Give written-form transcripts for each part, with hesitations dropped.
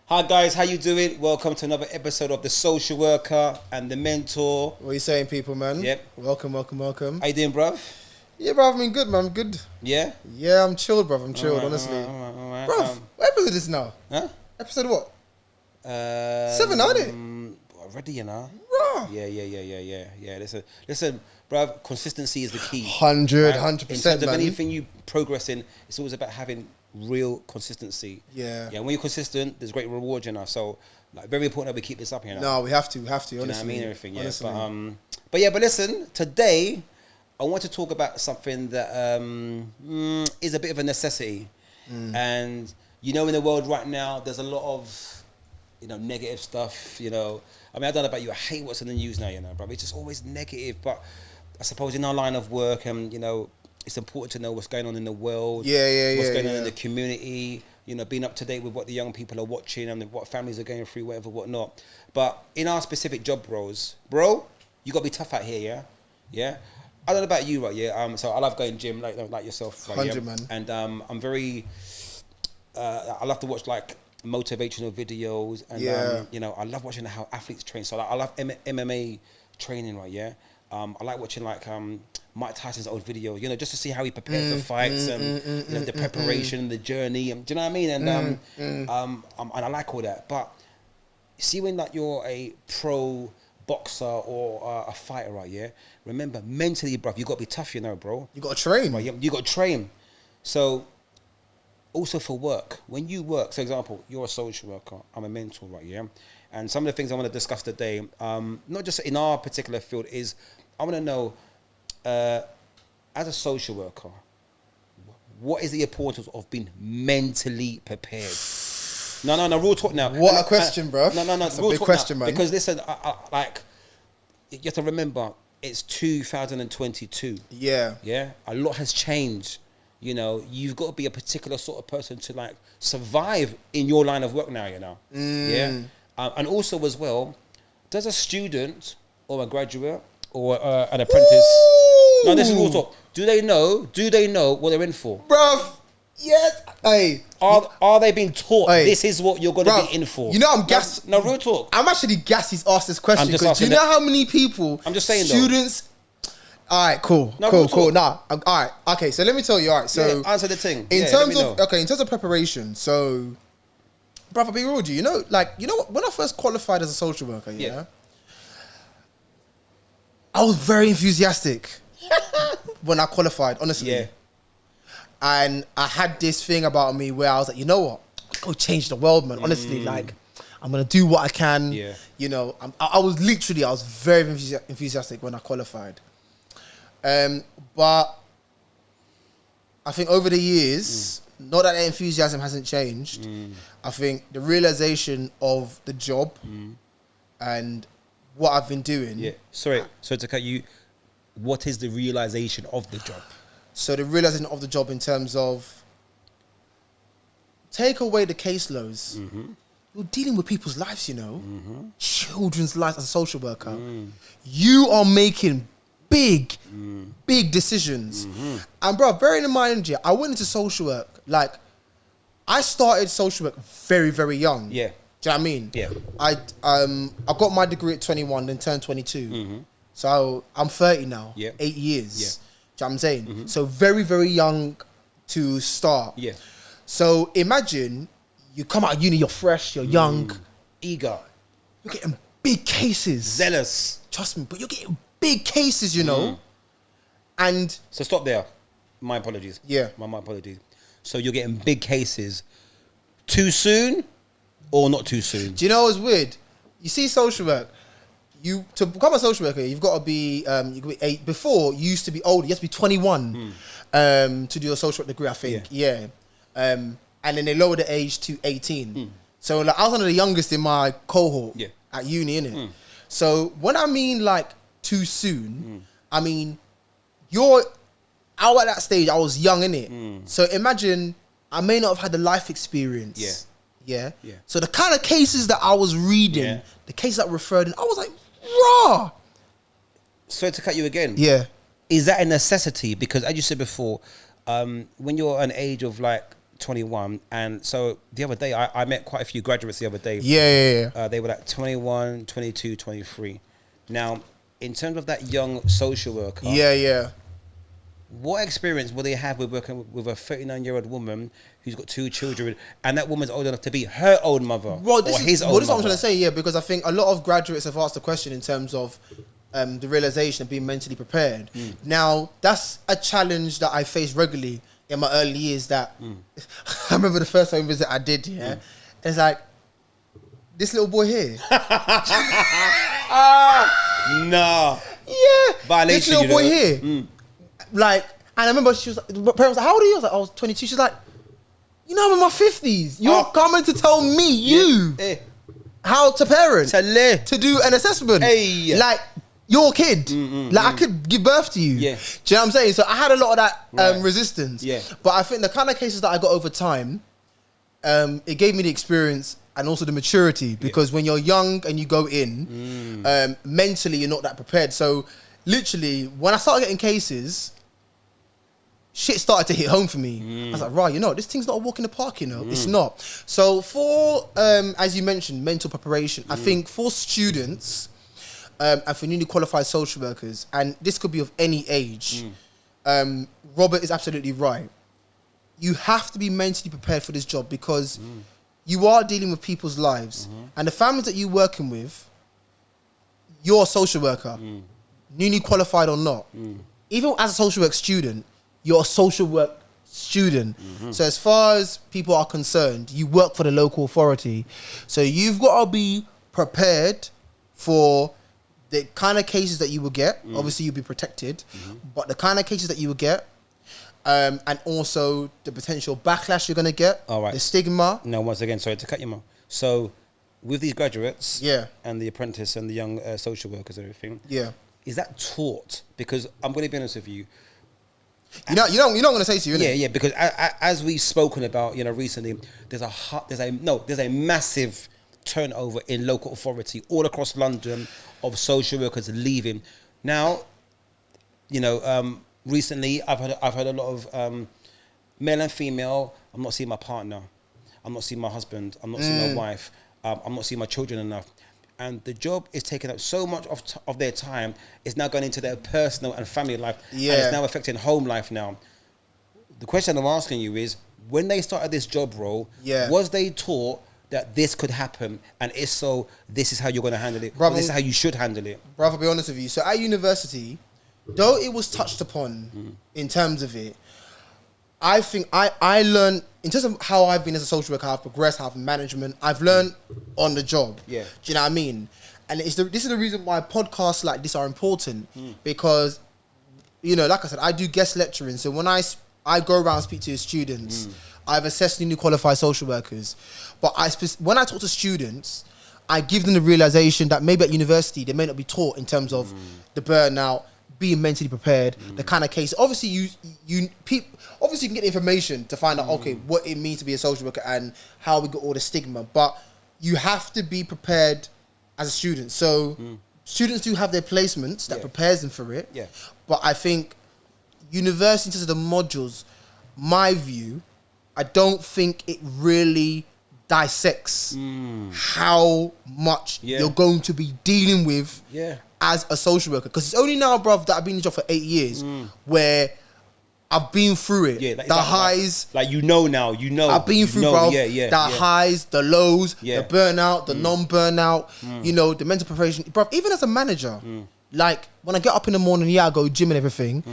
Hi guys, how you doing? Welcome to another episode of The Social Worker and The Mentor. What are you saying, people, man? Yep. Welcome. How you doing, bruv? Yeah, bruv, I mean, good, man, good. Yeah? Yeah, I'm chilled, bruv, I'm chilled, honestly. All right. Bruv, what episode is this now? Huh? Episode what? 7, aren't it? Already, you know? Bruh. Yeah. Listen, bruv, consistency is the key. 100%, In terms of man. anything you progress in, it's always about having real consistency. Yeah. Yeah, when you're consistent, there's great reward, you know. So, like, very important that we keep this up, you know. No, we have to, honestly. You know what I mean? Everything, yeah. Honestly. But listen, today I want to talk about something that is a bit of a necessity. And you know, in the world right now, there's a lot of, you know, negative stuff, you know. I mean, I don't know about you, I hate what's in the news now, you know, bro. It's just always negative. But I suppose in our line of work, and, you know, it's important to know what's going on in the world. Yeah, what's going on yeah. in the community, you know, being up to date with what the young people are watching and what families are going through, whatnot. But in our specific job roles, bro, you got to be tough out here, yeah? Yeah? I don't know about you, right, yeah? So I love going gym, like yourself. Right, 100, yeah? man. And I'm very, I love to watch, like, motivational videos. And, Yeah. you know, I love watching how athletes train. So I love MMA training, right, yeah? I like watching, like, Mike Tyson's old videos, you know, just to see how he prepares for fights and you know, the preparation, the journey. Do you know what I mean? And and I like all that. But see, when like you're a pro boxer or a fighter, right? Yeah. Remember, mentally, bruv, you got to be tough, you know, bro. You got to train. Right, you got to train. So also for work, when you work, for example, you're a social worker, I'm a mentor, right? Yeah. And some of the things I want to discuss today, not just in our particular field, is I want to know, as a social worker, what is the importance of being mentally prepared? No, real talk now. What a question, bruv. No, That's a real big talk question, now. man. Because listen, like, you have to remember, it's 2022. Yeah. Yeah, a lot has changed. You know, you've got to be a particular sort of person to like survive in your line of work now. You know, yeah, and also as well, does a student or a graduate or an apprentice? No, this is real talk. Do they know what they're in for? Bruv, yes. Hey. Are they being taught Hey. this is what you're going to Bruv, be in for? you know I'm gassed. No, real talk. I'm actually gassed he's asked this question. I'm just Because do you asking know how many people, I'm just saying, though. students... All right, cool. No, we'll Cool. talk. Nah, all right. Okay, so let me tell you. All right, so... Yeah, answer the thing. In Yeah, terms let me of... know. Okay, in terms of preparation, so... Bruv, I'll be real with you. You know, like, you know what? When I first qualified as a social worker, yeah. I was very enthusiastic when I qualified, honestly. Yeah. And I had this thing about me where I was like, you know what? Go change the world, man. Honestly, like, I'm going to do what I can. Yeah. You know, I was very enthusiastic when I qualified. But I think over the years, not that the enthusiasm hasn't changed. I think the realization of the job and what I've been doing. Yeah. Sorry to cut you. What is the realization of the job? So the realization of the job in terms of take away the caseloads. You're dealing with people's lives, you know. Children's lives as a social worker. You are making big decisions. And bro, bearing in mind, I went into social work, like, I started social work very, very young. Yeah. Do you know what I mean? Yeah. I got my degree at 21, then turned 22. So I'm 30 now. Yeah. 8 years. Yeah. Do you know what I'm saying? So very, very young to start. Yeah. So imagine you come out of uni, you're fresh, you're young, Eager. you're getting big cases. Zealous. Trust me, but you're getting big cases, you know. And So stop there. My apologies. Yeah. My apologies. So you're getting big cases too soon or not too soon? do you know what's weird? You see social work, to become a social worker, you've got to be, you could be 8. Before, you used to be older. You have to be 21 to do a social work degree, I think. Yeah. And then they lowered the age to 18. So like, I was one of the youngest in my cohort at uni, innit? So when I mean like too soon, I mean, I was at that stage, I was young, innit? So imagine, I may not have had the life experience. Yeah. So the kind of cases that I was reading, the cases that were referred in, I was like, raw. Sorry to cut you again. Yeah. Is that a necessity? Because as you said before, when you're an age of like 21, and so the other day I met quite a few graduates the other day. Yeah. They were like 21, 22, 23. Now, in terms of that young social worker, Yeah. what experience will they have with working with a 39-year-old woman who's got 2 children, and that woman's old enough to be her own mother Well, this or his own what I'm mother? trying to say, yeah, because I think a lot of graduates have asked the question in terms of the realization of being mentally prepared. Now, that's a challenge that I face regularly in my early years. That I remember the first home visit I did. Yeah, it's like this little boy here. Nah. Yeah, Violation, this little you boy know. here. Like, and I remember she was like, my parents was like, how old are you? I was like, I was 22. She's like, you know, I'm in my 50s. You're coming to tell me how to parent, Tale. to do an assessment. Hey. Like, you're a kid. Like, I could give birth to you. Yeah. Do you know what I'm saying? So I had a lot of that Right. resistance. Yeah. But I think the kind of cases that I got over time, it gave me the experience and also the maturity, because when you're young and you go in, mentally you're not that prepared. So literally, when I started getting cases, shit started to hit home for me. I was like, right, you know, this thing's not a walk in the park, you know. It's not. So for, as you mentioned, mental preparation, I think for students and for newly qualified social workers, and this could be of any age, Robert is absolutely right. You have to be mentally prepared for this job, because you are dealing with people's lives, and the families that you're working with, you're a social worker, newly qualified or not. Even as a social work student, you're a social work student. So as far as people are concerned, you work for the local authority. So you've got to be prepared for the kind of cases that you will get. Obviously, you'll be protected, but the kind of cases that you will get, and also the potential backlash you're going to get, All right. the stigma. No, once again, sorry to cut you off. So, with these graduates, Yeah. and the apprentice and the young social workers and everything, Yeah. is that taught? Because I'm going to be honest with you. You're not going to say to you, innit? Yeah. Because as we've spoken about, you know, recently, there's a massive turnover in local authority all across London of social workers leaving. Now, you know, recently I've heard a lot of male and female. I'm not seeing my partner. I'm not seeing my husband. I'm not seeing my wife. I'm not seeing my children enough. And the job is taking up so much of their time. It's now going into their personal and family life. Yeah. And it's now affecting home life now. The question I'm asking you is, when they started this job role, was they taught that this could happen? And if so, this is how you're going to handle it. Brother, this is how you should handle it. Brother, I'll be honest with you. So at university, though it was touched upon in terms of it, I think I learned, in terms of how I've been as a social worker, how I've progressed, how I've management, I've learned on the job. Yeah. Do you know what I mean? And this is the reason why podcasts like this are important, because, you know, like I said, I do guest lecturing. So when I go around and speak to students, I've assessed newly qualified social workers. But when I talk to students, I give them the realization that maybe at university, they may not be taught in terms of the burnout, being mentally prepared, the kind of case. Obviously, you can get information to find out, okay, what it means to be a social worker and how we got all the stigma. But you have to be prepared as a student. So students do have their placements that prepares them for it. Yeah. But I think university, in terms of the modules, my view, I don't think it really dissects how much you're going to be dealing with as a social worker. Because it's only now, bruv, that I've been in the job for 8 years where I've been through it. Yeah, like, the highs. Like you know now, you know. I've been through, bruv, the yeah. highs, the lows, Yeah. the burnout, the non-burnout, you know, the mental preparation. Bruv, even as a manager, like when I get up in the morning, I go gym and everything,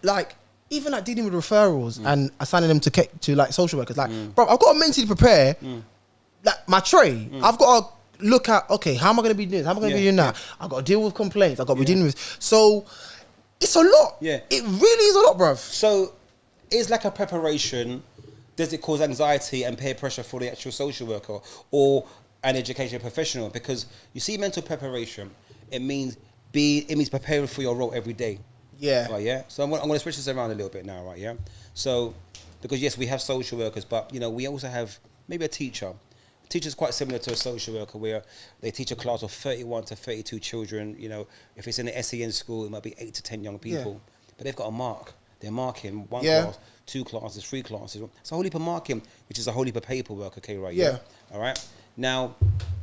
like even like dealing with referrals and assigning them to like social workers, like, bruv, I've got to mentally prepare like my tray. I've got to look at, okay, how am I going to be doing this? How am I going to be doing that? I've got to deal with complaints. I've got to be dealing with. So it's a lot. Yeah. It really is a lot, bruv. So is like a preparation, does it cause anxiety and peer pressure for the actual social worker or an education professional? Because you see, mental preparation, it means preparing for your role every day. Yeah. Right, yeah. So I'm going to switch this around a little bit now, right, yeah? So, because yes, we have social workers, but, you know, we also have maybe a teacher. A teacher's quite similar to a social worker where they teach a class of 31 to 32 children. You know, if it's in an SEN school, it might be 8 to 10 young people. But they've got a mark. they're marking one Yeah. class, 2 classes, 3 classes. It's a whole heap of marking, which is a whole heap of paperwork. Okay, right? Yeah. All right. Now,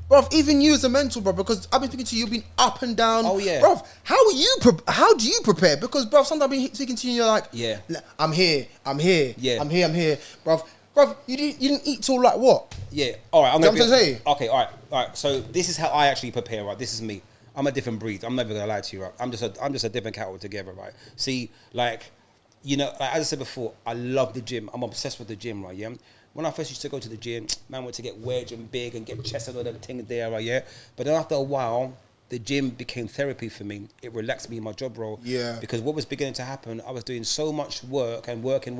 Bro, even you as a mentor, bro, because I've been speaking to you, you've been up and down. Oh, yeah. Bro, how do you prepare? Because, bro, sometimes I've been speaking to you and you're like, Yeah. I'm here. Yeah. Bro, you didn't eat till like what? yeah. All right. I'm You know gonna what I'm saying? Okay. All right. So this is how I actually prepare. Right. This is me. I'm a different breed. I'm never gonna lie to you. Right. I'm just a different cat altogether. Right. See, like, you know, like, as I said before, I love the gym. I'm obsessed with the gym. Right. Yeah. When I first used to go to the gym, man went to get wedge and big and get chest and all them things there. Right. Yeah. But then after a while, the gym became therapy for me. It relaxed me in my job role. Yeah. Because what was beginning to happen, I was doing so much work and working.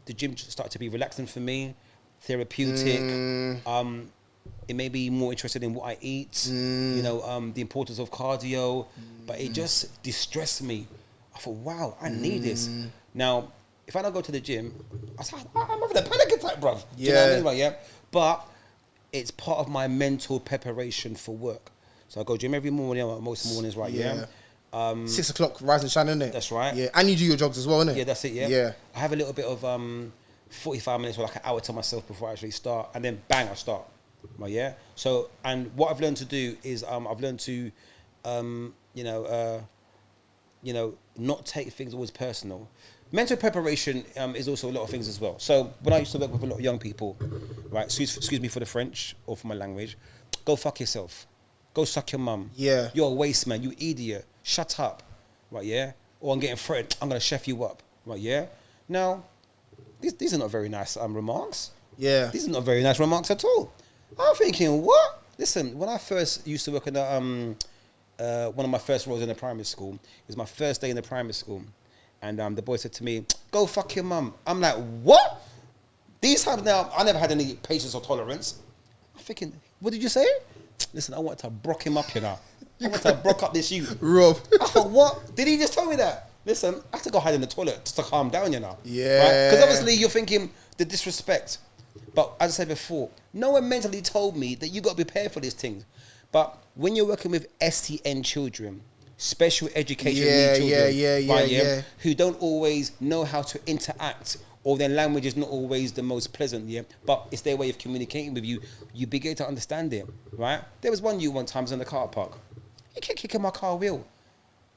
The gym started to be relaxing for me, therapeutic. It made me more interested in what I eat. You know, the importance of cardio. But it just distressed me. I thought, wow, I need this. Now, if I don't go to the gym, I'm having a panic attack, bruv. Do you know what I mean? Right, yeah. But it's part of my mental preparation for work. So I go gym every morning, most mornings, right? Yeah. 6 o'clock, rise and shine, innit? That's right. Yeah, and you do your jogs as well, innit? Yeah, that's it. Yeah. Yeah. I have a little bit of 45 minutes or like an hour to myself before I actually start, and then bang, I start. Right, yeah. So, and what I've learned to do is I've learned to, not take things always personal. Mental preparation is also a lot of things as well. So when I used to work with a lot of young people, right? Excuse me for the French or for my language. Go fuck yourself. Go suck your mum. Yeah. You're a waste man. You idiot. Shut up. Right, yeah? Or I'm getting threatened. I'm going to chef you up. Right, yeah? Now, these are not very nice remarks. Yeah. These are not very nice remarks at all. I'm thinking, what? Listen, when I first used to work in one of my first roles in the primary school, it was my first day in the primary school. And the boy said to me, go fuck your mum. I'm like, what? These times now, I never had any patience or tolerance. I'm thinking, what did you say? Listen, I want to brock him up, you know. I want to brock up this you. Rob. I thought, what? Did he just tell me that? Listen, I have to go hide in the toilet just to calm down, you know. Yeah. Because obviously you're thinking the disrespect. But as I said before, no one mentally told me that you got to prepare for these things. But when you're working with STN children, special education need children, who don't always know how to interact, or their language is not always the most pleasant, but it's their way of communicating with you, you begin to understand it, right? There was one time I was in the car park. He kept kicking my car wheel.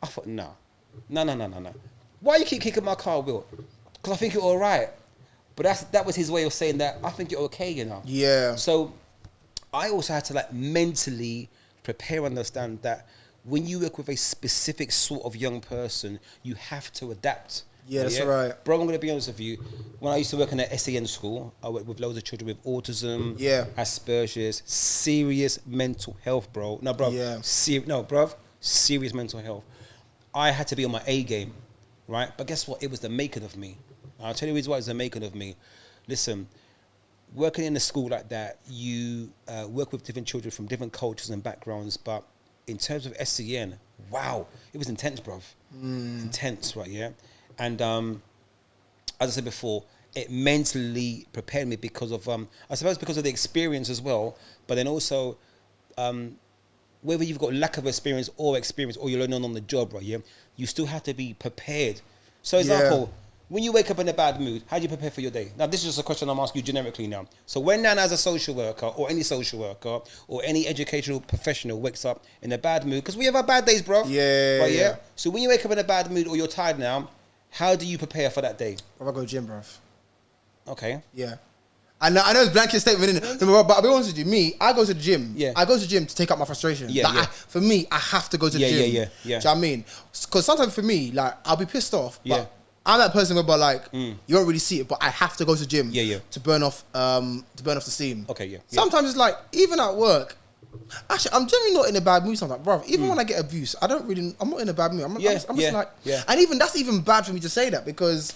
I thought, no. Why you keep kicking my car wheel? Because I think you're all right. But that was his way of saying that I think you're okay, you know. Yeah. So I also had to like mentally prepare and understand that when you work with a specific sort of young person, you have to adapt. Yeah, that's right. Bro, I'm going to be honest with you. When I used to work in an SEN school, I worked with loads of children with autism, Asperger's, serious mental health, bro. No, bro. Yeah. Serious mental health. I had to be on my A game, right? But guess what? It was the making of me. I'll tell you the reason why it was the making of me. Listen, working in a school like that, you work with different children from different cultures and backgrounds, but in terms of SCN, wow, it was intense, bruv. Intense, right, yeah? And as I said before, it mentally prepared me because of, I suppose because of the experience as well, but then also, whether you've got lack of experience, or you're learning on the job, right, yeah? You still have to be prepared. So, example, when you wake up in a bad mood, how do you prepare for your day? Now, this is just a question I'm asking you generically now. So when Nana, as a social worker, or any social worker, or any educational professional wakes up in a bad mood, because we have our bad days, bro. Yeah. Yeah? So when you wake up in a bad mood or you're tired now, how do you prepare for that day? I go gym, bruv. Okay. Yeah. I know it's a blanket statement, innit? But I'll be honest with you, me, I go to the gym. Yeah. I go to the gym to take out my frustration. For me, I have to go to the gym. Yeah. Do you know what I mean? Because sometimes for me, like, I'll be pissed off, but I'm that person where, like, you don't really see it, but I have to go to the gym to burn off the steam. Okay, Sometimes it's like, even at work, actually, I'm generally not in a bad mood sometimes, bro. Even when I get abuse, I'm not in a bad mood. I'm just like, and even that's even bad for me to say that, because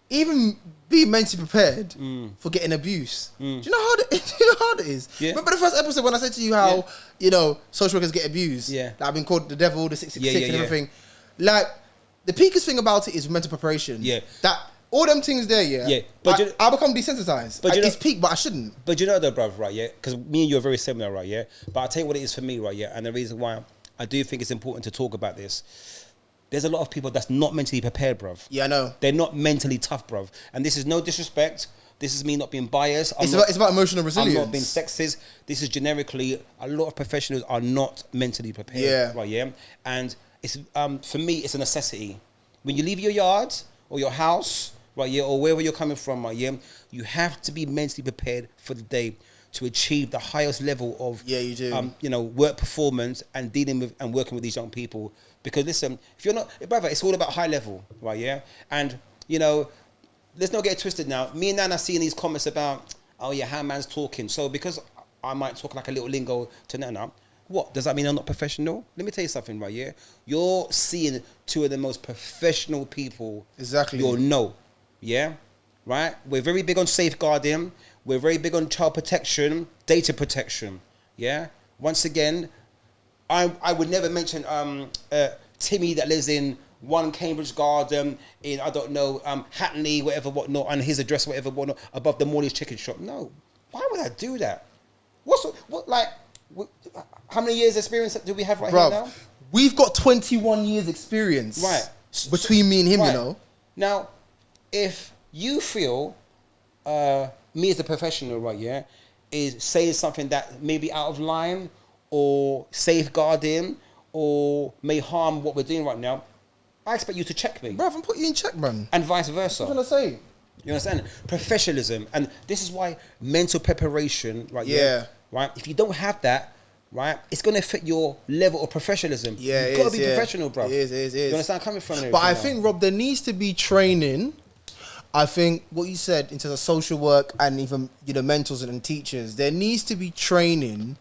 even be mentally prepared for getting abuse. Do you know how hard it is? Yeah. Remember the first episode when I said to you how social workers get abused? Yeah. Like, I've been called the devil, the 666, and yeah. everything. Like, the peakest thing about it is mental preparation. Yeah. That all them things there, yeah. But I become desensitized. But It's peak, but I shouldn't. But you know though, bruv, right, yeah? Because me and you are very similar, right, yeah? But I'll tell you what it is for me, right, yeah? And the reason why I do think it's important to talk about this. there's a lot of people that's not mentally prepared, bruv. Yeah, I know. They're not mentally tough, bruv. And this is no disrespect. This is me not being biased. It's about emotional resilience. I'm not being sexist. This is generically, a lot of professionals are not mentally prepared. Yeah. Right, yeah? And it's for me, it's a necessity. When you leave your yard or your house, right, yeah, or wherever you're coming from, right, yeah, you have to be mentally prepared for the day to achieve the highest level of you do. Work performance and dealing with and working with these young people. Because listen, if you're not, brother, it's all about high level, right, yeah? And, let's not get it twisted now. Me and Nana seeing these comments about, oh yeah, how man's talking. So because I might talk like a little lingo to Nana, what? Does that mean I'm not professional? Let me tell you something, right, yeah? You're seeing two of the most professional people Exactly. you'll know, yeah? Right? We're very big on safeguarding. We're very big on child protection, data protection, yeah? Once again, I would never mention Timmy that lives in 1 Cambridge Garden in, I don't know, Hackney, whatever, whatnot, and his address, whatever, whatnot, above the Morley's chicken shop. No. Why would I do that? How many years experience do we have here now? We've got 21 years experience. Right. Between me and him, Right. Now, if you feel, me as a professional, right, yeah, is saying something that may be out of line or safeguarding or may harm what we're doing right now, I expect you to check me. Bruv, I'm putting you in check, man. And vice versa. What am I say? You understand? Professionalism. And this is why mental preparation, right? Yeah. Right? If you don't have that, right, it's going to affect your level of professionalism. Yeah, You've got to be professional, bro. It is. You understand? Coming from there. But I think, Rob, there needs to be training. I think what you said in terms of social work and even, mentors and teachers, there needs to be training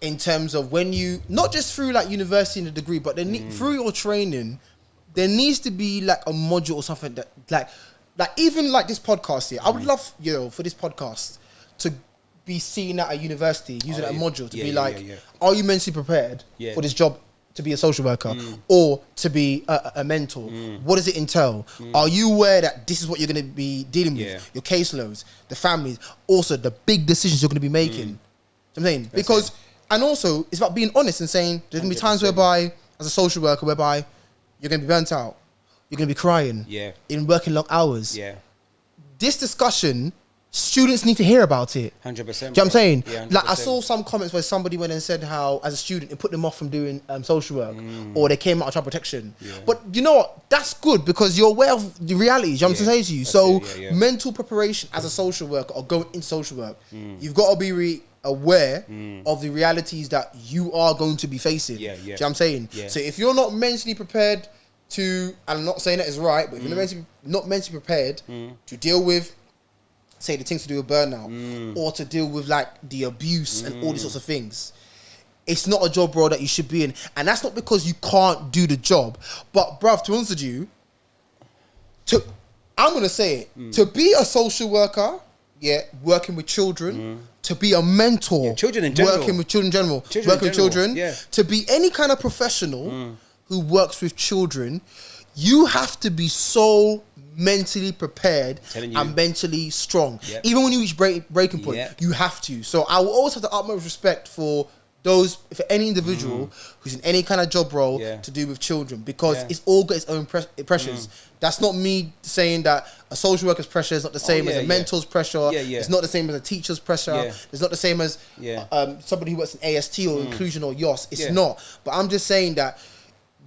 in terms of when you, not just through like university and a degree, but through your training, there needs to be like a module or something that like even like this podcast here. I would love, for this podcast to be seen at a university using a module to be like, are you mentally prepared for this job to be a social worker or to be a mentor? What does it entail? Are you aware that this is what you're going to be dealing with? Your caseloads, the families, also the big decisions you're going to be making. You know what I'm saying? Because, and also it's about being honest and saying there's going to be times whereby as a social worker whereby you're going to be burnt out. You're going to be crying. Yeah. In working long hours. Yeah. This discussion, students need to hear about it. 100%. Do you know what I'm saying? Yeah, like I saw some comments where somebody went and said how, as a student, it put them off from doing social work, or they came out of child protection. Yeah. But you know what? That's good because you're aware of the realities. You know what I'm saying to you? So mental preparation as a social worker or going in social work, you've got to be aware of the realities that you are going to be facing. Yeah. Do you know what I'm saying? Yeah. So if you're not mentally prepared to, and I'm not saying that is right, but if you're not mentally prepared to deal with, say, the things to do with burnout or to deal with like the abuse and all these sorts of things, it's not a job role that you should be in. And that's not because you can't do the job, but bruv, to be honest with you, I'm gonna say it, to be a social worker, working with children, to be a mentor, children in general, working with children in general, to be any kind of professional who works with children, you have to be so mentally prepared and mentally strong. Even when you reach breaking point, you have to. So I will always have the utmost respect for for any individual who's in any kind of job role to do with children, because it's all got its own pressures. That's not me saying that a social worker's pressure is not the same as a mentor's pressure. It's not the same as a teacher's pressure. It's not the same as somebody who works in AST or inclusion or YOS. It's not. But I'm just saying that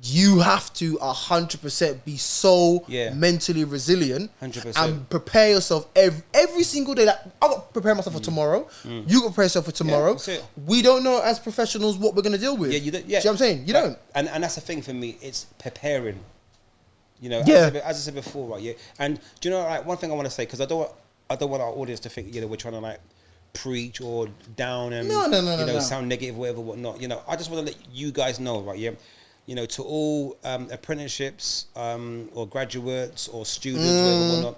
you have to 100% be so mentally resilient 100%. and prepare yourself every single day. Like, I've got to prepare myself for tomorrow. You got to prepare yourself for tomorrow. We don't know as professionals what we're going to deal with. You don't, See what I'm saying? You don't. And that's the thing for me. It's preparing. As I said before, right? And do you know, like, one thing I want to say, because I don't want our audience to think, we're trying to like preach or down and no. sound negative, whatever, whatnot. I just want to let you guys know, right? To all apprenticeships or graduates or students, whatever,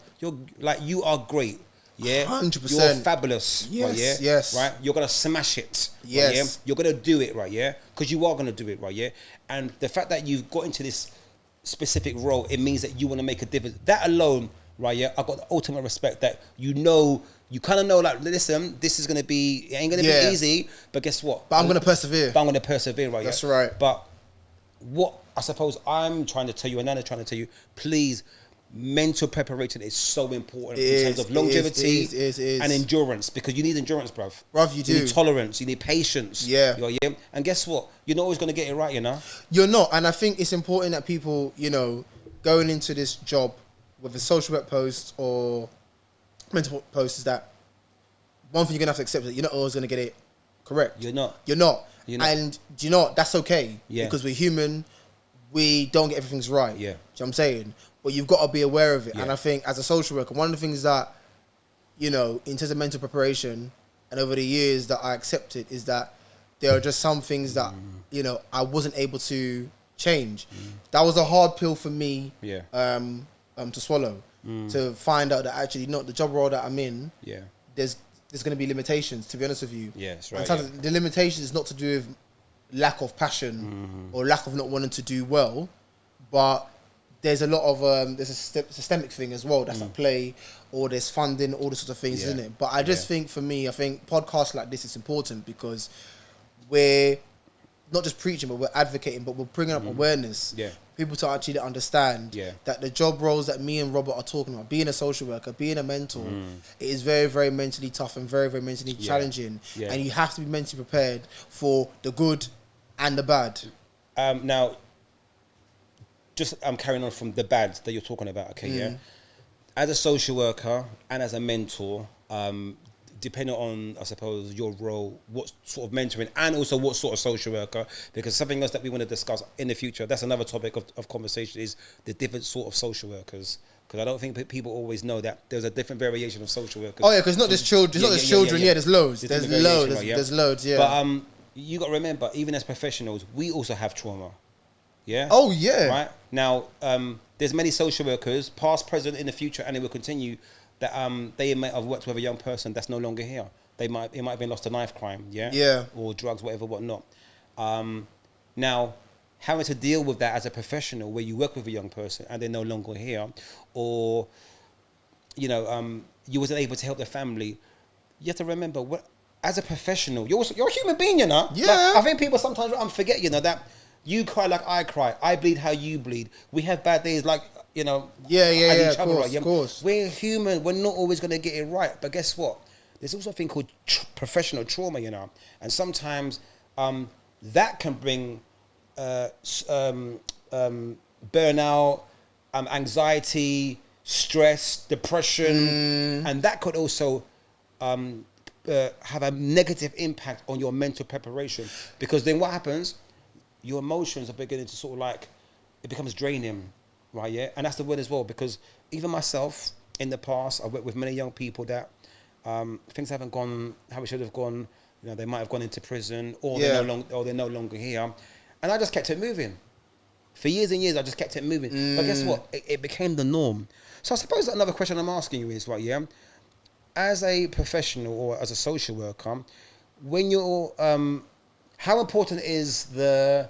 whatnot, you are great. 100%. You're fabulous. Yes, right? yes. Right? You're gonna smash it. Yes. Right, You're gonna do it, right? Because you are gonna do it, right? And the fact that you've got into this specific role, it means that you want to make a difference. That alone, right? I've got the ultimate respect that you kind of know, like, listen, this is gonna be, it ain't gonna be easy, but guess what? But I'm gonna persevere. Right? That's right. But what I suppose I'm trying to tell you, and Nana's trying to tell you, please, mental preparation is so important in terms of longevity and endurance, because you need endurance, bruv. You do. You need tolerance, you need patience. Yeah. Yeah. And guess what? You're not always going to get it right, you know? You're not. And I think it's important that people, you know, going into this job with a social work post or mental post, is that one thing you're going to have to accept, that you're not always going to get it correct. You're not. And do you know what? That's okay. Yeah. Because we're human. We don't get everything's right. Yeah. Do you know what I'm saying? But you've got to be aware of it. Yeah. And I think as a social worker, one of the things that, you know, in terms of mental preparation and over the years that I accepted, is that there are just some things that, you know, I wasn't able to change. That was a hard pill for me to swallow. To find out that actually, not the job role that I'm in, there's going to be limitations, to be honest with you. Yeah, that's right. And the limitation is not to do with lack of passion or lack of not wanting to do well, but there's a lot of there's a systemic thing as well that's at play, or there's funding, all those sorts of things, isn't it? But I just think, for me, I think podcasts like this is important, because we're not just preaching, but we're advocating, but we're bringing up awareness. Yeah. People to actually understand that the job roles that me and Robert are talking about, being a social worker, being a mentor, it is very, very mentally tough and very, very mentally challenging. Yeah. And you have to be mentally prepared for the good and the bad. Now, just carrying on from the bad that you're talking about, okay, as a social worker and as a mentor, depending on, I suppose, your role, what sort of mentoring, and also what sort of social worker, because something else that we want to discuss in the future, that's another topic of conversation, is the different sort of social workers. Because I don't think people always know that there's a different variation of social workers. Oh yeah, because not just children. It's not just children. Yeah, there's loads. There's loads. There's loads. Yeah. But you got to remember, even as professionals, we also have trauma. Yeah. Oh yeah. Right now, there's many social workers, past, present, in the future, and it will continue, that they might have worked with a young person that's no longer here. It might have been lost to knife crime, or drugs, whatever, whatnot. Now, having to deal with that as a professional, where you work with a young person and they're no longer here, or you know, you wasn't able to help their family. You have to remember, as a professional, you're a human being, you know. Yeah. Like, I think people sometimes forget, you know, that you cry like I cry. I bleed how you bleed. We have bad days, like, you know. Of course. We're human. We're not always going to get it right. But guess what? There's also a thing called professional trauma, you know. And sometimes that can bring burnout, anxiety, stress, depression. And that could also have a negative impact on your mental preparation. Because then what happens? Your emotions are beginning to sort of like, it becomes draining. Right, yeah, and that's the word as well, because even myself in the past, I worked with many young people that things haven't gone how it should have gone. You know, they might have gone into prison, or they're no longer here, and I just kept it moving for years and years. I just kept it moving, but guess what? It became the norm. So I suppose another question I'm asking you is, right, yeah, as a professional or as a social worker, when you're how important is the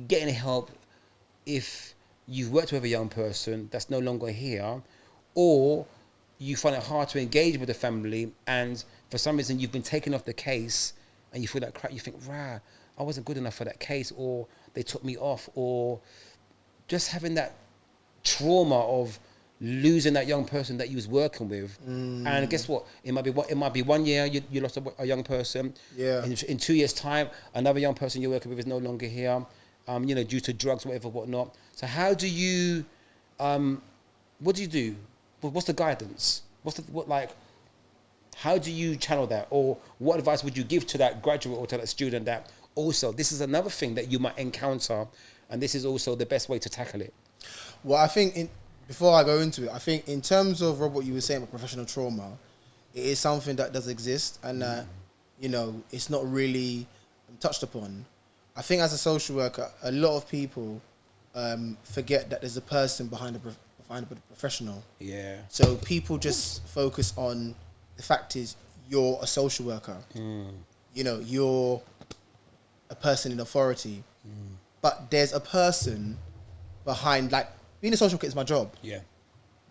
getting help if you've worked with a young person that's no longer here, or you find it hard to engage with the family, and for some reason you've been taken off the case and you feel like crap, you think, I wasn't good enough for that case, or they took me off, or just having that trauma of losing that young person that you was working with. And guess what? It might be 1 year you lost a young person. Yeah. In 2 years' time, another young person you're working with is no longer here. You know, due to drugs, whatever, whatnot. So how do you, what do you do? What's the guidance? How do you channel that? Or what advice would you give to that graduate or to that student that also, this is another thing that you might encounter, and this is also the best way to tackle it? Well, I think, before I go into it, I think in terms of, Rob, what you were saying about professional trauma, it is something that does exist, and that, you know, it's not really touched upon. I think as a social worker, a lot of people forget that there's a person behind the professional. Yeah. So people just focus on the fact is you're a social worker. You know, you're a person in authority. But there's a person behind, like, being a social worker is my job. Yeah. Do you know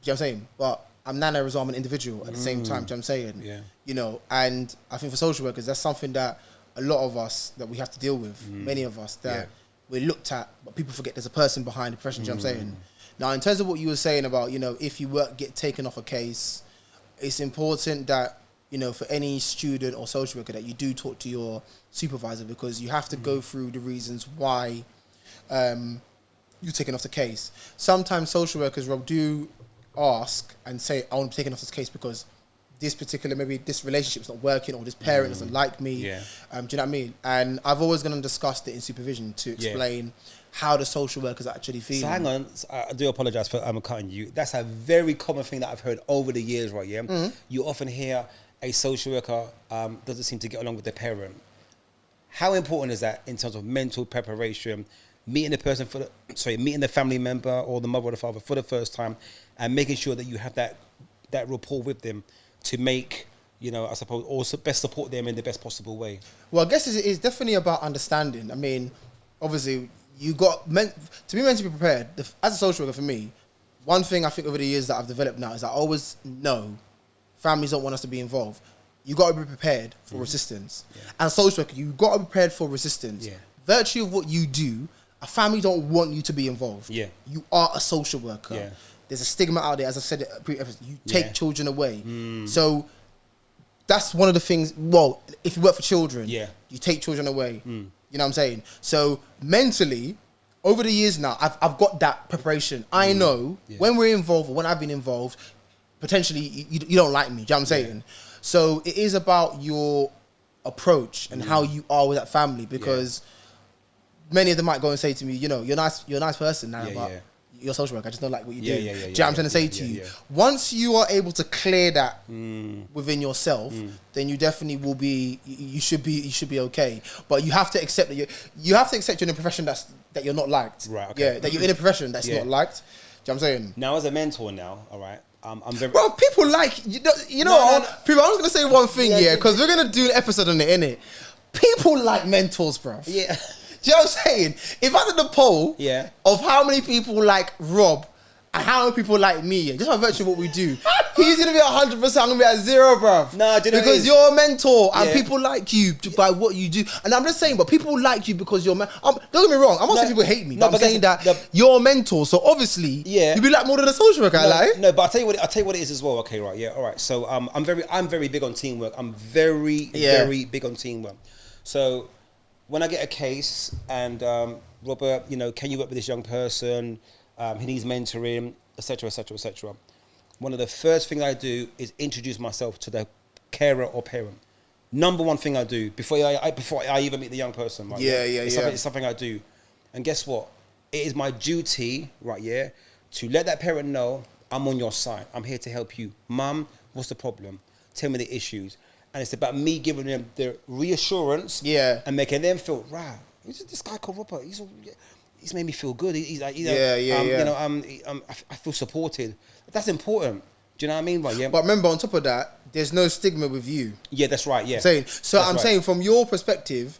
what I'm saying? But I'm Nana as well, I'm an individual at the same time. Do you know what I'm saying? Yeah. You know, and I think for social workers, that's something that a lot of us that we have to deal with, many of us, that we're looked at, but people forget there's a person behind depression, do you know what I'm saying? Now, in terms of what you were saying about, you know, if you get taken off a case, it's important that, you know, for any student or social worker that you do talk to your supervisor, because you have to go through the reasons why you're taken off the case. Sometimes social workers, Rob, do ask and say, I want to be taken off this case because this particular, maybe this relationship's not working, or this parent doesn't like me. Do you know what I mean? And I've always gone and discussed it in supervision to explain how the social workers actually feel. So hang on, I do apologise for cutting you. That's a very common thing that I've heard over the years, right? Yeah, you often hear a social worker doesn't seem to get along with their parent. How important is that in terms of mental preparation, meeting the person meeting the family member or the mother or the father for the first time, and making sure that you have that rapport with them to make, you know, I suppose, also best support them in the best possible way? Well, I guess it's definitely about understanding. I mean, obviously, to be mentally prepared. As a social worker, for me, one thing I think over the years that I've developed now is I always know families don't want us to be involved. You got to be prepared for resistance. And social worker, you got to be prepared for resistance. Virtue of what you do, a family don't want you to be involved. You are a social worker. There's a stigma out there, as I said, you take children away. So that's one of the things. Well, if you work for children, you take children away. You know what I'm saying? So mentally, over the years now, I've got that preparation. I know when we're involved, or when I've been involved, potentially you don't like me. Do you know what I'm saying? So it is about your approach and how you are with that family, because many of them might go and say to me, you know, you're a nice person now, but you're a social worker, I just don't like what you do. Do you know what I'm trying to say to you? Once you are able to clear that within yourself, then you definitely will be. You should be okay. But you have to accept that you have to accept you're in a profession that you're not liked. Right. Okay. Yeah. That you're in a profession that's not liked. Do you know what I'm saying? Now, as a mentor, now, all right. I'm very. Bro, people like you know. People, I was gonna say one thing, because we're gonna do an episode on it, innit? People like mentors, bro. Yeah. Do you know what I'm saying? If I did the poll of how many people like Rob and how many people like me, just by virtue of what we do, he's going to be 100%, I'm going to be at 0, bro. No, do you know because you're a mentor and people like you by what you do. And I'm just saying, but people like you because you're don't get me wrong, I'm not saying people hate me, but I'm saying that you're a mentor, so obviously you'd be like more than a social worker, No, but I'll tell you what it is as well. Okay, right, all right. So I'm very big on teamwork. I'm very big on teamwork. So when I get a case and Robert, you know, can you work with this young person? He needs mentoring, etc., etc., etc. One of the first things I do is introduce myself to the carer or parent. Number one thing I do before I even meet the young person. Right? It's something I do, and guess what? It is my duty, right? Yeah, to let that parent know I'm on your side. I'm here to help you, Mum. What's the problem? Tell me the issues. And it's about me giving them the reassurance, and making them feel, right, who's this guy called Robert? He's made me feel good. He's like, you know, I feel supported. That's important. Do you know what I mean? Right? But remember, on top of that, there's no stigma with you. Yeah, that's right. Yeah. I'm saying from your perspective,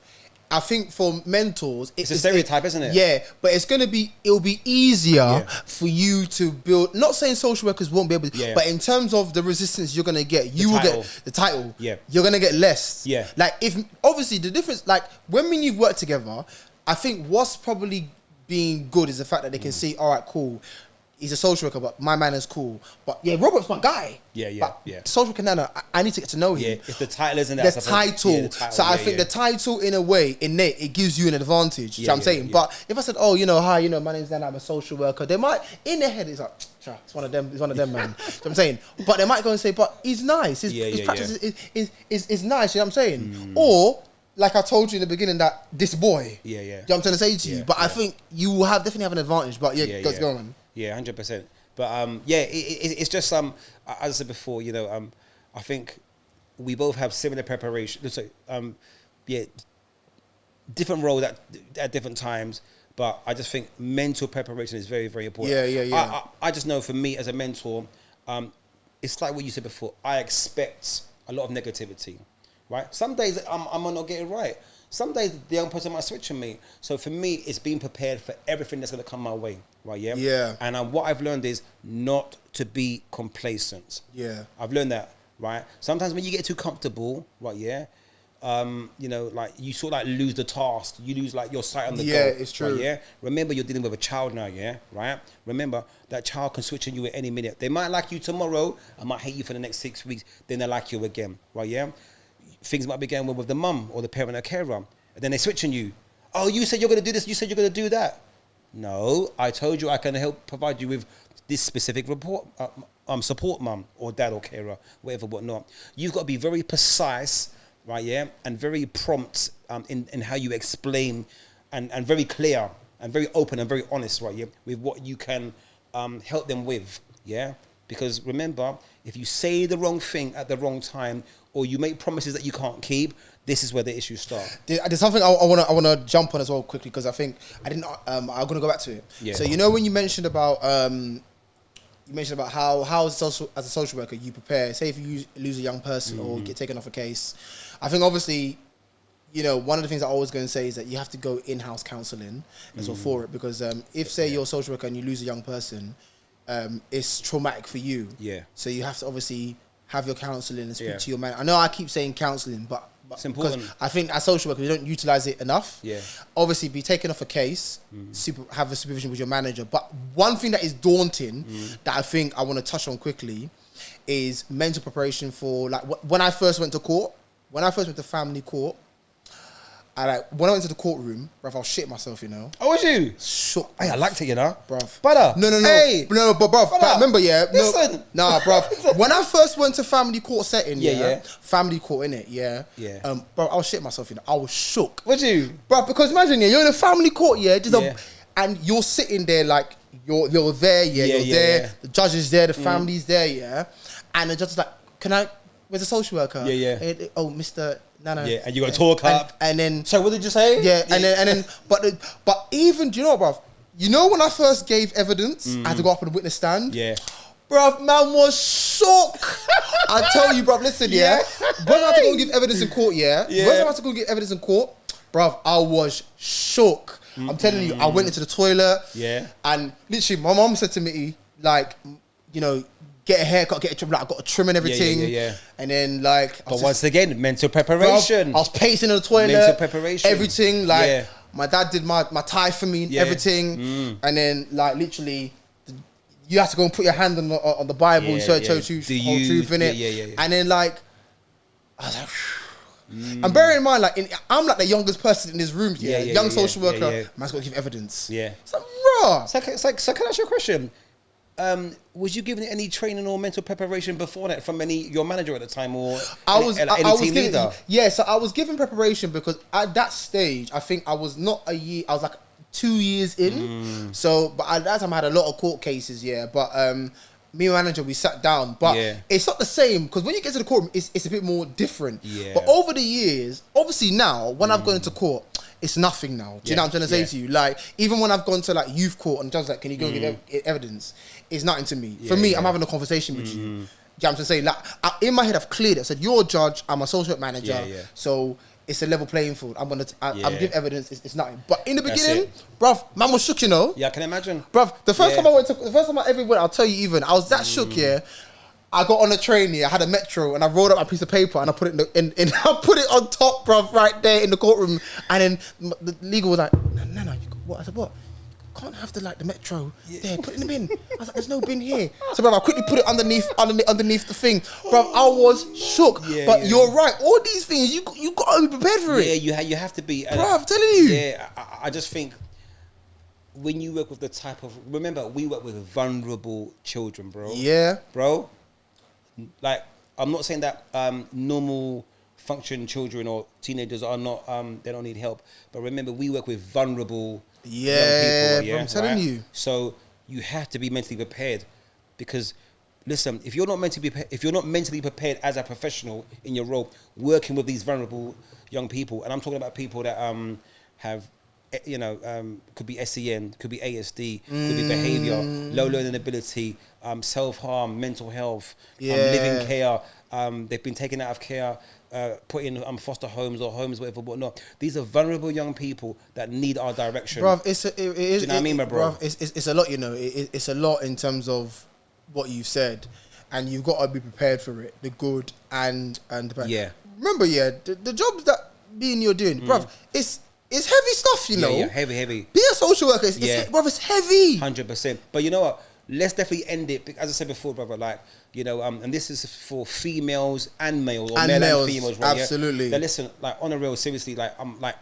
I think for mentors, it's a stereotype, isn't it? Yeah, but it'll be easier for you to build. Not saying social workers won't be able to, but in terms of the resistance you're gonna get, you will get the title. Yeah, you're gonna get less. Yeah, like if obviously the difference, like when you've worked together, I think what's probably being good is the fact that they can see, all right, cool. He's a social worker, but my man is cool. But yeah, Robert's my guy. Social worker, I need to get to know him. Yeah, it's the title, isn't it? The title. So I think the title, in a way, innate, it gives you an advantage. You know what I'm saying? But if I said, oh, you know, hi, you know, my name's Dan, I'm a social worker, they might, in their head, it's like, it's one of them, man. You know what I'm saying? But they might go and say, but he's nice. His practice is nice, you know what I'm saying? Or, like I told you in the beginning, that this boy. You know what I'm trying to say to you? But I think you will definitely have an advantage. But go on. Yeah, 100%. But it's just as I said before, you know, I think we both have similar preparation. So, different roles at different times. But I just think mental preparation is very, very important. I just know for me as a mentor, it's like what you said before. I expect a lot of negativity, right? Some days I might not get it right. Some days the young person might switch on me. So for me, it's being prepared for everything that's going to come my way, right? Yeah. And what I've learned is not to be complacent. Yeah. I've learned that, right? Sometimes when you get too comfortable, right? Yeah. you know, like you sort of like lose the task, you lose like your sight on the goal. Yeah, it's true. Right, yeah, remember you're dealing with a child now, yeah, right? Remember that child can switch on you at any minute. They might like you tomorrow, I might hate you for the next 6 weeks, then they like you again, right? Yeah, things might be going well with the mum or the parent or carer, and then they switch on you. Oh, you said you're gonna do this. You said you're gonna do that. No, I told you I can help provide you with this specific support, mum or dad or carer, whatever, whatnot. You've got to be very precise, right? Yeah, and very prompt in how you explain, and very clear and very open and very honest, right? Yeah, with what you can help them with. Yeah, because remember, if you say the wrong thing at the wrong time, or you make promises that you can't keep, this is where the issues start. There's something I wanna jump on as well quickly, because I think I didn't. I'm gonna go back to it. Yeah. So you know when you mentioned about how as a social worker you prepare. Say if you lose a young person or get taken off a case, I think obviously, you know, one of the things I'm always going to say is that you have to go in-house counselling as well for it, because if say you're a social worker and you lose a young person, it's traumatic for you. Yeah. So you have to obviously have your counselling and speak to your man. I know I keep saying counselling, but it's important. I think as social workers we don't utilise it enough. Yeah. Obviously, be taken off a case, have a supervision with your manager. But one thing that is daunting that I think I want to touch on quickly is mental preparation for, like, when I first went to court. When I first went to family court, when I went to the courtroom, bruv, I was shitting myself, you know. Oh, was you? Shook. Hey, I liked it, you know. Bruv. Brother. No. Hey. No, but bruv, Brother. remember, yeah. Listen. Nah, bruv. When I first went to family court setting, Yeah. family court, innit, yeah. Yeah. Bruv, I was shitting myself, you know. I was shook. Was you? Bruv, because imagine, you're in a family court, and you're sitting there like, you're there, you're there. Yeah. The judge is there, the family's there, yeah. And the judge is like, where's the social worker? Yeah. Oh, Mr. No. Yeah, and you got to talk up. And then... So what did you say? Yeah, and then, but even, do you know what, bruv? You know when I first gave evidence, I had to go up on the witness stand? Yeah. Bruv, man was shook. I tell you, bruv, listen, when I had to go and give evidence in court, bruv, I was shook. I'm telling you, I went into the toilet, and literally my mom said to me, like, you know, get a haircut, get a trim, like, I got a trim and everything. Yeah. And then, like... But once again, mental preparation. Bruv, I was pacing in the toilet. Mental preparation. Everything, like, my dad did my tie for me, everything. And then, like, literally, you have to go and put your hand on the Bible and show whole truth in it. Yeah. And then, like, I was like... And bear in mind, like, I'm like the youngest person in this room, young social worker. Man's got to give evidence. Yeah. It's like, raw. So can I ask you a question? Was you given any training or mental preparation before that from your manager at the time, or any team leader? Yeah, so I was given preparation because at that stage, I think I was not a year. I was like 2 years in. So, but at that time, I had a lot of court cases. Yeah, but me and my manager, we sat down, but it's not the same because when you get to the courtroom, it's a bit more different. Yeah. But over the years, obviously now, when I've gone into court, it's nothing now. Do you know what I'm trying to say to you? Like, even when I've gone to like youth court and the judge's like, can you go and give evidence? It's nothing to me. For me, I'm having a conversation with you. Do you know what I'm trying to say? Like, in my head, I've cleared it. I said, you're a judge, I'm a social work manager. So it's a level playing field. I'm give evidence. It's nothing. But in the beginning, bruv, man was shook, you know. Yeah, I can imagine. Bruv, the first time I ever went, I'll tell you even, I was that shook, I got on a train here, I had a metro, and I rolled up a piece of paper and I put it in I put it on top, bruv, right there in the courtroom. And then the legal was like, no, what? I said, what? You can't have the metro there, put it in the bin. I was like, there's no bin here. So, bruv, I quickly put it underneath the thing. Bruv, I was shook. But you're right, all these things, you got to be prepared for it. Yeah, you have to be. Bruv, I'm telling you. Yeah, I just think when you work with the type of, remember, we work with vulnerable children, bro. Yeah. Bro, like, I'm not saying that normal function children or teenagers are not, they don't need help. But remember, we work with vulnerable young people. I'm telling you. So you have to be mentally prepared, because listen, if you're not mentally prepared as a professional in your role, working with these vulnerable young people, and I'm talking about people that have, could be SEN, could be ASD, could be behaviour, low learning ability, self-harm, mental health, living care, they've been taken out of care, put in foster homes or homes, whatnot. These are vulnerable young people that need our direction. Bruv, Do you know what I mean, my bro? Bruv, it's a lot, you know. It's a lot in terms of what you've said, and you've got to be prepared for it, the good and the bad. Yeah. remember, yeah, the jobs that you're doing, bruv, it's heavy stuff, you know. Yeah, heavy. Be a social worker, it's heavy. 100%. But you know what? Let's definitely end it. As I said before, brother, like, you know, and this is for females and males, or male and females, right? Absolutely. Yeah? Now listen, like, on a real, seriously, like,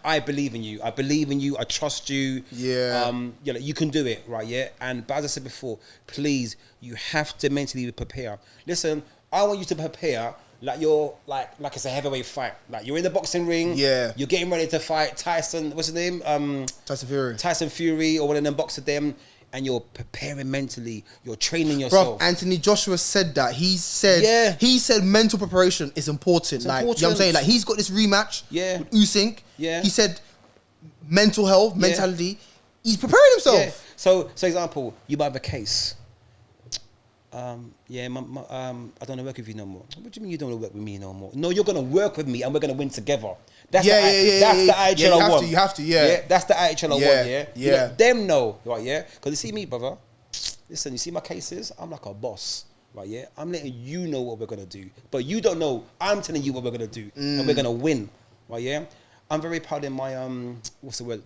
I believe in you. I believe in you. I trust you. Yeah. You know, you can do it, right? Yeah. But as I said before, please, you have to mentally prepare. Listen, I want you to prepare like you're like it's a heavyweight fight. Like, you're in the boxing ring. Yeah. You're getting ready to fight Tyson. What's his name? Tyson Fury, or one of them boxers. Them. And you're preparing mentally, you're training yourself. Bro, Anthony Joshua said that. He said mental preparation is important. You know what I'm saying? Like, he's got this rematch with Usyk. Yeah. He said mental health, mentality. He's preparing himself. Yeah. So example, you might have a case. I don't want to work with you no more. What do you mean you don't want to work with me no more? No, you're going to work with me and we're going to win together. That's the attitude I want. You have to, yeah. That's the attitude I want, yeah. You let them know, right, yeah? Because you see me, brother. Listen, you see my cases? I'm like a boss, right, yeah? I'm letting you know what we're going to do. But you don't know. I'm telling you what we're going to do. And we're going to win, right, yeah? I'm very proud of my, what's the word?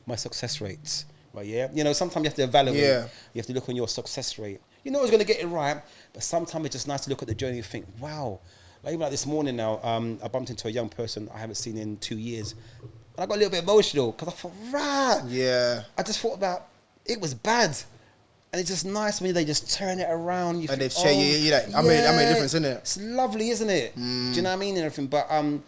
My success rates. Right, yeah. You know, sometimes you have to evaluate. Yeah. You have to look on your success rate. You know, it's going to get it right, but sometimes it's just nice to look at the journey and think, wow. Like, even like this morning now, I bumped into a young person I haven't seen in 2 years. And I got a little bit emotional because I thought, right. Yeah. I just thought about, it was bad. And it's just nice when they just turn it around. You and think, they've changed, I made a difference, isn't it? It's lovely, isn't it? Do you know what I mean? And everything. But, and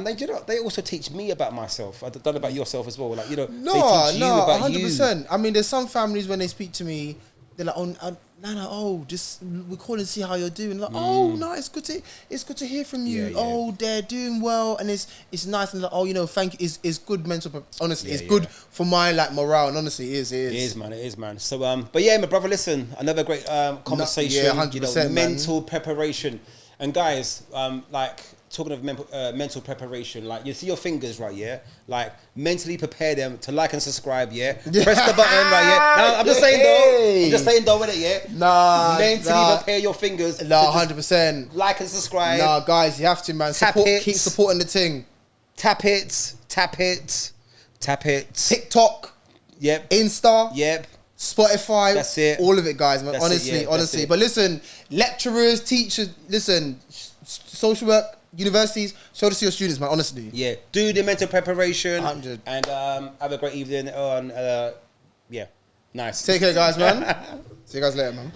they also teach me about myself. I don't know about yourself as well. Like, you know, they teach you about 100%. You. I mean, there's some families when they speak to me, they're like, Nana, just we call and see how you're doing. Like, no, it's good to hear from you. Yeah. Oh, they're doing well, and it's nice. And like, you know, thank you. It's good mental. Honestly, it's good for my morale. And honestly, it is. It is, man. So, but yeah, my brother, listen, another great conversation. 100%, you know, mental preparation, and guys, talking of mental preparation, like, you see your fingers, right, yeah? Like, mentally prepare them to like and subscribe, yeah? Press the button, right, yeah? Now, I'm just saying though with it, yeah? Mentally prepare your fingers. No, 100%. Like and subscribe. No, guys, you have to, man. Keep supporting the thing. Tap it. TikTok. Yep. Insta. Yep. Spotify. That's it. All of it, guys, man. That's honestly. But listen, lecturers, teachers, listen, social work, universities, show this to your students, man, honestly. Yeah. Do the mental preparation. 100. And have a great evening. Yeah. Nice. Take care, guys, man. See you guys later, man.